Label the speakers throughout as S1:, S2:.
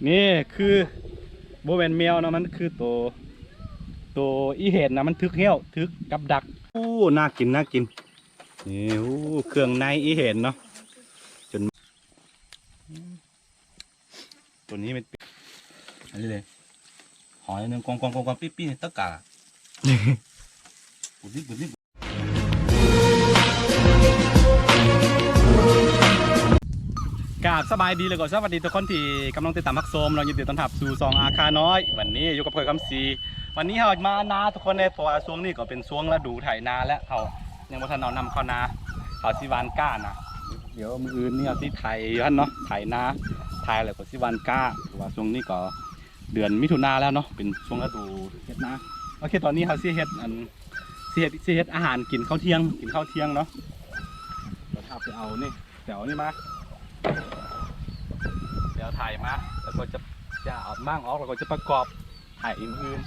S1: นี่คือโบแมนแมวนะมันคือตัวอีเห็นนะมันทึกเหี้ยวทึกกับดักอู้น่ากินน่ากินนี่อู้เครื่องในอีเห็นเนาะจนตัวนี้เป็นอันนี้เลยหอยนึงกองปี้ปี้ตะกาปุดนี่กราบสบายดีเลยก่อนสวัสดีทุกคนที่กำลังติดตามพักโซมเรายินดีต้อนรับสู่ซองอาคาน้อยวันนี้อยู่กับเพื่อนคำซีวันนี้เรามานาทุกคนเลยเพราะว่าช่วงนี้ก็เป็นช่วงฤดูไถนาและเขายังบ่ทันเอานำเข้านาเขาสิวานก้านะเดี๋ยวมืออื่นนี่เอาที่ไถอยู่หั่นเนาะไถนาไถแล้วก็สิวานก้าเพราะว่าช่วงนี้ก็เดือนมิถุนาแล้วเนาะเป็นช่วงฤดูเฮ็ดนาโอเคตอนนี้เขาสิเฮ็ดอาหารกินข้าวเที่ยงเนาะเราถ้าไปเอานี่เดี๋ยวนี่มาเดี๋ยวถ่ายมาแล้วก็จะเอาบ้างออกแล้วก็จะประกอบถ่ายอื่น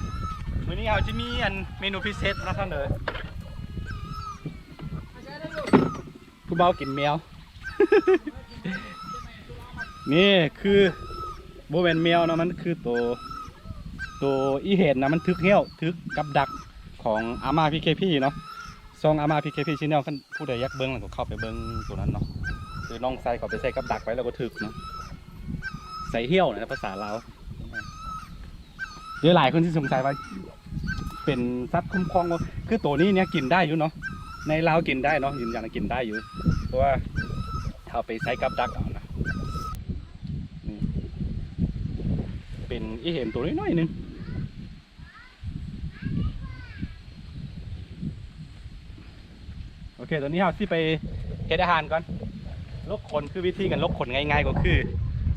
S1: ๆวันนี้เราจะมีเมนูพิเศษนะท่านเอ๋ยผู้เบากินแมว นี่คือโบแมนแมวนะมันคือตัวอีเห็นนะมันทึกเหี้ยวทึกกับดักของอาม่าพีเคพีเนาะซองอาม่าพีเคพีชแนลผู้ใดอยากเบิ้งก็เข้าไปเบิ้งตัวนั้นเนาะคือน้องใส่ก็ไปใส่กับดักไว้แล้วก็ทึกเนาะใส่เหี้ยวนะภาษาลาวเดี๋ยวหลายคนที่สงสัยว่าเป็นสัตว์คุ้มครองคือตัวนี้เนี่ยกินได้อยู่เนาะในลาวกินได้เนาะยืนยันกินได้อยู่เพราะว่าเอาไปใส่กับดักเอานะเป็นอีเห็นตัวน้อยๆนึงโอเคตอนนี้เราที่ไปเฮ็ดอาหารก่อนลกขนคือวิธีกันลกขนง่ายๆก็คือ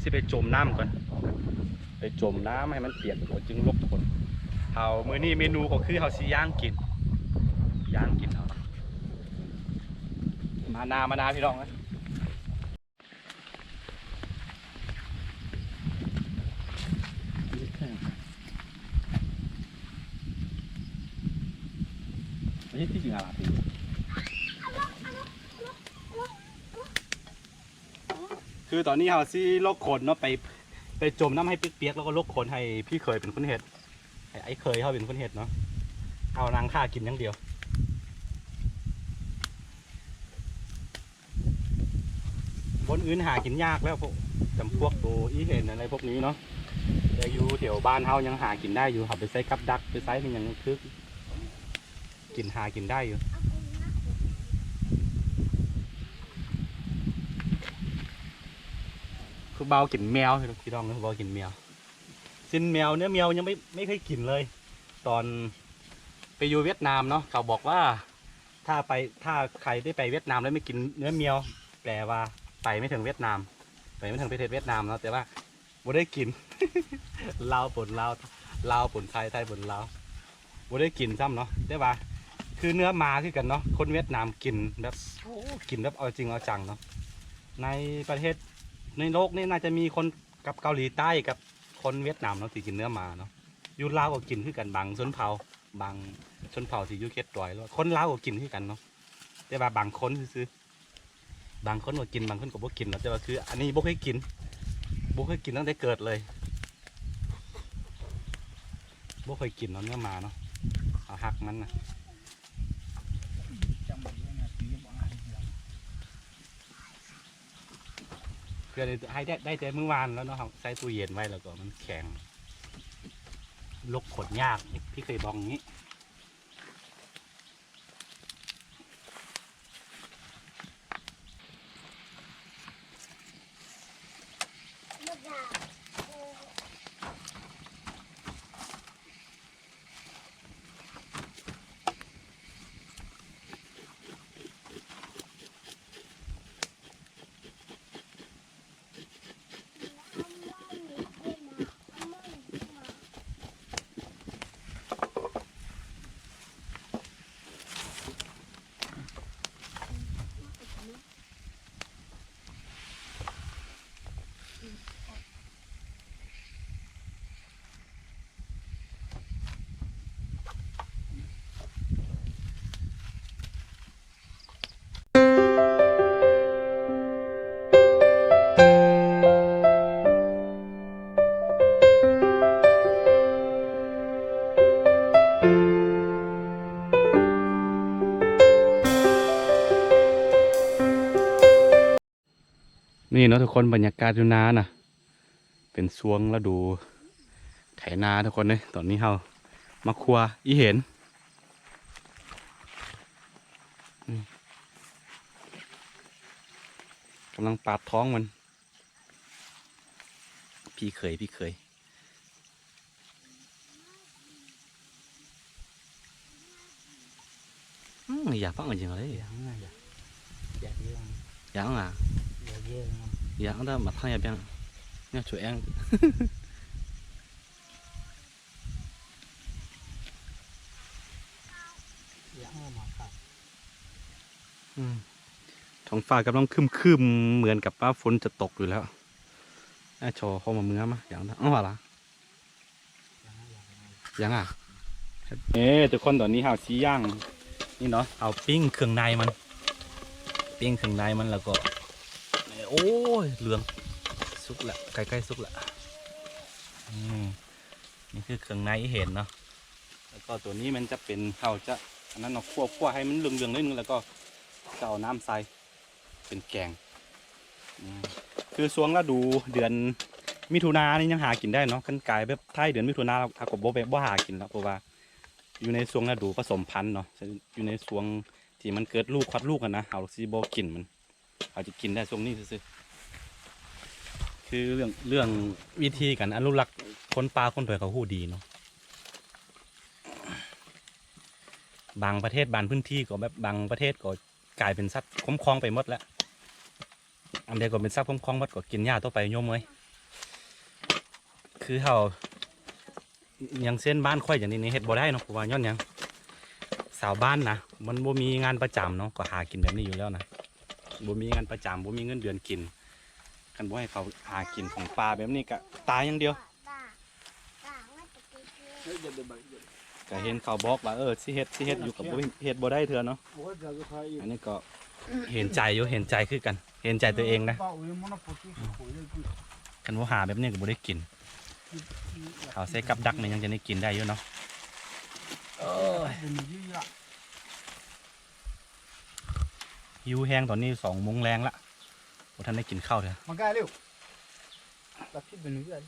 S1: ที่ไปจมน้ำก่อนไปจมน้ำให้มันเปียกก่อนจึงลกขนเอามื้อนี้เมนูก็คือเขาสิย่างกินเอามานาพี่น้องนะไม่ใช่ที่จริงอะไรคือตอนนี้เขาสิลกขนเนาะไปจมน้ำให้เปียกๆแล้วก็ลกขนให้พี่เคยเป็นคนเห็ดไอ้เคยเขาเป็นคนเห็ดเนาะเอานางฆ่ากินอย่างเดียวคนอื่นหากินยากแล้วพวกจำพวกตัวอีเห็นอะไรพวกนี้เนาะแต่อยู่แถวบ้านเขายังหากินได้อยู่เขาไปใส่กับดักไปใส่มันยังคึกหากินได้อยู่คือเบากินแมวพี่น้องนะเบากินแมวสิ้นแมวเนื้อแมวยังไม่เคยกินเลยตอนไปอยู่เวียดนามเนาะเขาบอกว่าถ้าใครได้ไปเวียดนามแล้วไม่กินเนื้อแมวแปลว่าไปไม่ถึงเวียดนามไปไม่ถึงประเทศเวียดนามเนาะแต่ว่าบ่ได้กิน ลาวป่นไทยป่นลาวบ่ได้กินซ้ำเนาะแต่ว่าคือเนื้อมาคือกันเนาะคนเวียดนามกินแบบเอาจริงเอาจังเนาะในประเทศในโลกนี่น่าจะมีคนกับเกาหลีใต้กับคนเวียดนามเนาะที่กินเนื้อมาเนาะอยู่ลาวก็กินคือกันบางชนเผ่าที่อยู่เขตดอยแล้วคนลาวก็กินคือกันเนาะแต่ว่าบางคนซื้อบางคนก็กินบางคนก็บ่กินเนาะแต่ว่าคืออันนี้บ่เคยกินตั้งแต่เกิดเลยบ่เคยกินเนาะเนื้อมาเนาะเอาหักมันนะเพื่อให้ได้แต่เมื่อวานแล้วเนาะใส่ตู้เย็นไว้แล้วก็มันแข็งลกขนยากพี่เคยบอกอย่างนี้ นี่เนาะทุกคนบรรยากาศอยู่นาน่ะเป็นช่วงฤดูไถนาทุกคนเลยตอนนี้เฮามาครัวอีเห็นกำลังปาดท้องมันพี่เคยอยากฟังจริงเลยอยากอ่ะอยากได้มาทางอย่างเงี้ยเนี่ยช่วยเองท้องฟ้ากำลังคืมเหมือนกับว่าฝนจะตกอยู่แล้วน่าโชว์เข้ามาเมื่อมาอย่างนั้นอ๋อเหรอยังอ่ะทุกคนตอนนี้เฮาชี้ย่างนี่เนาะเอาปิ้งเครื่องในมันแล้วก็โอ้ยเหลืองสุกละใกล้ๆสุกละนี่คือเครื่องในเห็นเนาะแล้วก็ตัวนี้มันจะเป็นเขาจะอันนั้นเราคั่วให้มันเหลืองๆนิดนึงแล้วก็จะเอาน้ำใส่เป็นแกงคือช่วงฤดูเดือนมิถุนายนนี่ยังหากินได้เนาะกันกายแบบท้ายเดือนมิถุนายนถ้ากบบ่หากินแล้วเพราะว่าอยู่ในช่วงฤดูผสมพันธุ์เนาะอยู่ในช่วงที่มันเกิดลูกคลอดลูกกันนะเอาซีโบกินมันเอาจะกินได้ช่วงนี้ซื่อคือเรื่องวิธีกันอนุรักษ์คนปลาคนเผือกเขาหู้ดีเนาะบางประเทศบางพื้นที่ก็แบบบางประเทศก็กลายเป็นสัตว์คุ้มครองไปหมดแล้วอันเดียวก็เป็นสัตว์คุ้มครองหมดก็กินหญ้าต่อไปโยมเลยคือเขาอย่างเส้นบ้านค่อยอย่างนี้เฮ็ดบ่ได้เนาะเพราะว่าย้อนยังสาวบ้านนะมันบ่มีงานประจำเนาะก็หากินแบบนี้อยู่แล้วนะบ่มีงานประจำบ่มีเงินเดือนกินกันบ่ให้เขาหากินของปลาแบบนี้ก็ตายอย่างเดียวก็เห็นเขาบอกว่าสิเฮ็ดอยู่กับเฮ็ดบ่ได้เถอะเนาะอันนี้ก็เห็นใจคือกันเห็นใจตัวเองนะกันว่าหาแบบนี้ก็บ่ได้กินเขาใส่กับดักนี่ยังจะได้กินได้อยู่เนาะหิวแห้งตอนนี้2 โมงแรงละพอท่านได้กินข้าวเลย
S2: มาใกล้เร็วรับพี่เป็นเพื่อน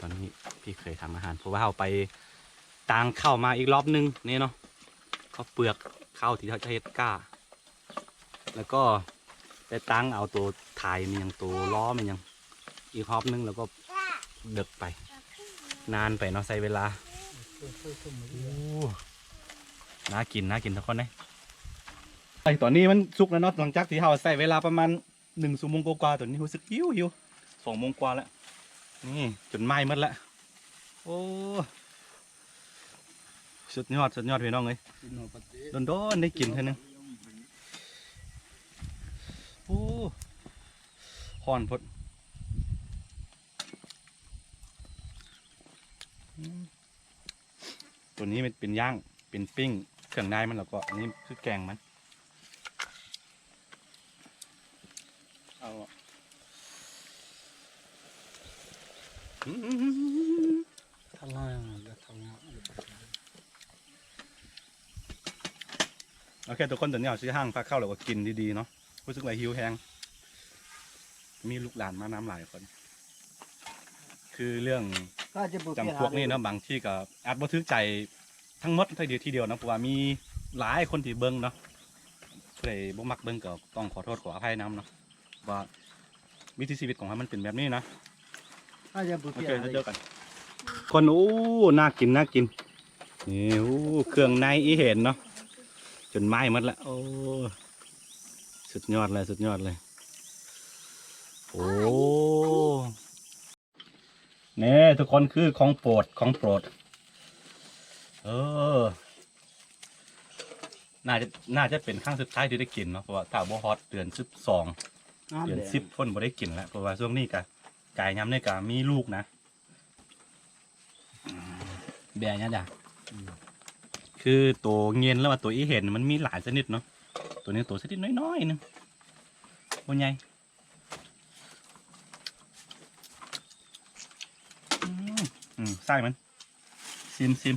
S1: ตอนนี้พี่เคยทำอาหารเพราะว่าเอาไปตางข้าวมาอีกรอบนึงนี่เนาะเขาเปลือกข้าวที่เขาจะเฮ็ดก้าแล้วก็ไปตั้งเอาตัวถ่ายมันยังตัวล้อมันยังอีกรอบนึงแล้วก็เดึกไปนานไปเนาะใช้เวลาน่ากินทุกคนเลยไอตอนนี้มันสุกแล้วเนาะหลังจากที่เราใส่เวลาประมาณ1 ชั่วโมงกว่าตอนนี้รู้สึกหิว2 โมงกว่าแล้วนี่จนไหม้หมดแล้วโอ้สุดยอดพี่น้องเลยโดนได้กินเท่านึงโอ้ห่อนพดตัวนี้เป็นย่างเป็นปิ้งเครื่องในมันแล้วก็อันนี้คือแกงมันเอา
S2: ทำงานทำงาน
S1: โอเคทุกคนตอนนี้เอาซื้อห้างพาเข้าแล้วก็กินดีๆเนาะรู้สึกว่าหิวแห้งมีลูกหลานมาน้ำหลายคนคือเรื่องจำพวกนี้เนาะบางที่ก็อาจบ่ถือใจทั้งหมดทีเดียวนะเพราะว่ามีหลายคนที่เบิ้งเนาะเพื่อบ่มักเบิ้งก็ต้องขอโทษขออภัยน้ำเนาะว่าวิถีชีวิตของมันเป็นแบบนี้นะโอเคเจอกันคนน่ากินนี่เครื่องในอีเห็นเนาะจนไหม้หมดแล้วโอ้สุดยอดเลยโอ้เนี่ยทุกคนคือของโปรดน่าจะเป็นครั้งสุดท้ายที่ได้กินเนาะเพราะว่าถ้าบ่ฮอตเดือน12 เดือน10คนบ่ได้กินแล้วเพราะว่าช่วงนี้กะไก่ย้ำนี่กะมีลูกนะแบ่เนี่ยจ้ะคือตัวเงียนแล้วว่าตัวอีเห็นมันมีหลายชนิดเนาะตัวนี้ตัวชนิดน้อยๆนึงบนใหญ่ไส้มันซิม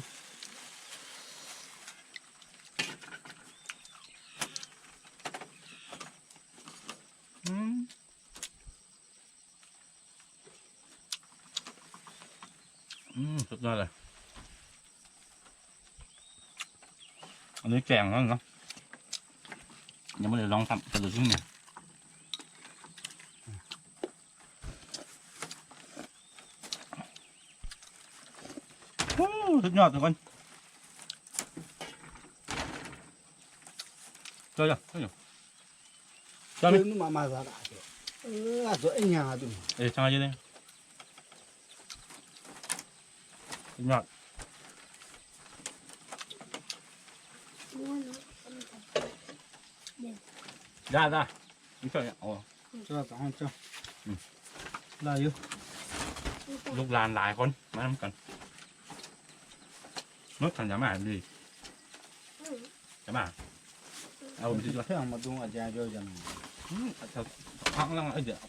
S1: สุดยอดเลยอันนี้แกงแล้วเนาะยังไม่ได้ลองทำกระดูกชิ้นเนี่ยสุดยอดทุกคนเจอยังเจอยังเจอไหม
S2: Ini mama zara. Aduh, enya aduh.
S1: ช่างอะไรเนี่ยสุดยอดได้นี่ช่วยอ๋อ
S2: Coba tangan coba. Lah yuk.
S1: ลูกหลานหลายคนมาทำกันนึกถึงจะมาดีจะมาเอาไปด้วย
S2: Yang madung aja aja jangan.
S1: พักแล้วไอ้เดี๋ยว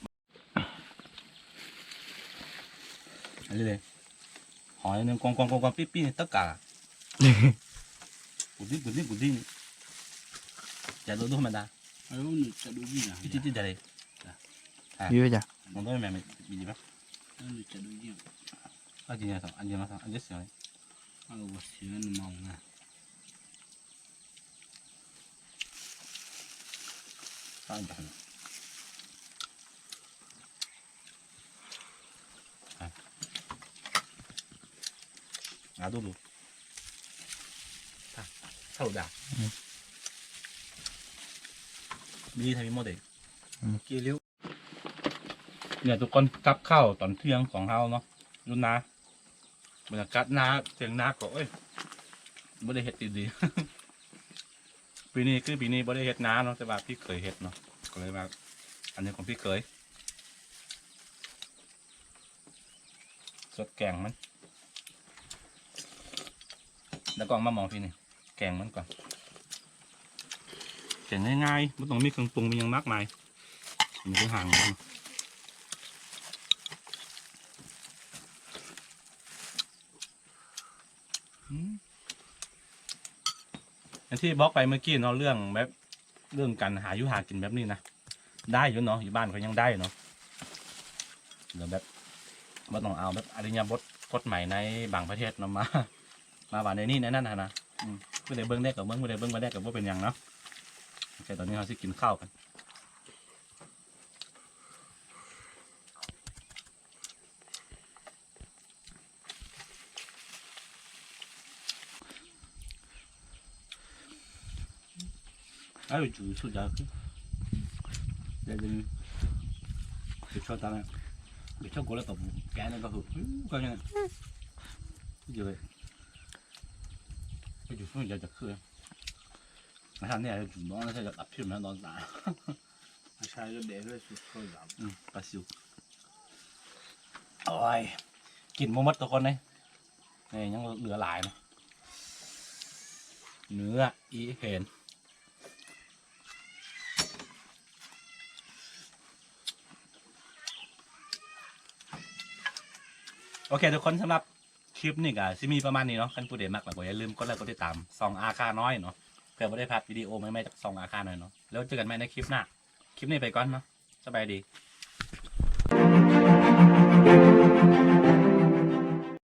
S1: อันนี้เลยหอยนึงกองปี้ๆtất cả gudi giờ tôi đâu mà ta
S2: Ayo ni cadu gina.
S1: chứ giờ đây
S3: Vui chưa?
S1: còn tôi mẹ bị gì bác
S2: Ni cadu gina.
S1: anh gì này sao anh gì mà sao anh chết rồi
S2: Ayo wasian mau na.
S1: sao anh chẳng đủ sao đã đi thay mô đề
S2: Kia liu.
S1: เนี่ยทุกคนกลับเข้าตอนเที่ยงของเราเนาะรุ่นนาบรรยากาศนาเสียงนาก็เอ้ยไม่ได้เห็ดดีๆ ปีนี้คือปีนี้ไม่ได้เห็ดนาเนาะแต่ว่าพี่เคยเห็ดเนาะก็เลยว่าอันนี้ของพี่เคยสดแกงมันแล้วก็เอามามองพี่นี่แกงมันก่อนแกงง่ายๆไม่ต้องมีเครื่องปรุงมีอย่างมากมายมันคือห่างกันอย่างที่บล็อกไปเมื่อกี้เนาะเรื่องแบบเรื่องการหาอยู่หากินแบบนี้นะได้อยู่เนาะอยู่บ้านก็ยังได้เนาะเดี๋ยวแบบไม่ต้องเอาแบบอริยบทกฎหมายในบางประเทศเนาะมาว่าในนี่ในนั่นนะไม่ได้เบิ้งได้กับเบิ้งไม่ได้เบิ้งมาได้กับว่าเป็นอย่างเนาะโอเคตอนนี้เราจะกินข้าวกัน아유 주자 내가 cho ta này để cho cô là tập cái này có hụt coi như cái gì cái chủ phương giờ chặt khơi mà thằng này chủ nó sẽ tập phim nó đón lại
S2: Sai cho để với sụt khơi giảm.
S1: cá siêu ôi kín mua mất tụi con đấy này những lửa lại này nữa ý hènโอเคทุกคนสำหรับคลิปนี้ก็ซิมีประมาณนี้เนาะคันผู้ใดมักก็อย่าลืมกดไลค์กดติดตามส่องอาคาน้อยเนาะเพื่อไม่ได้พลาดวิดีโอใหม่ๆจากส่องอาคาน้อยเนาะแล้วเจอกันใหม่ในคลิปหน้าคลิปนี้ไปก่อนเนาะสบายดี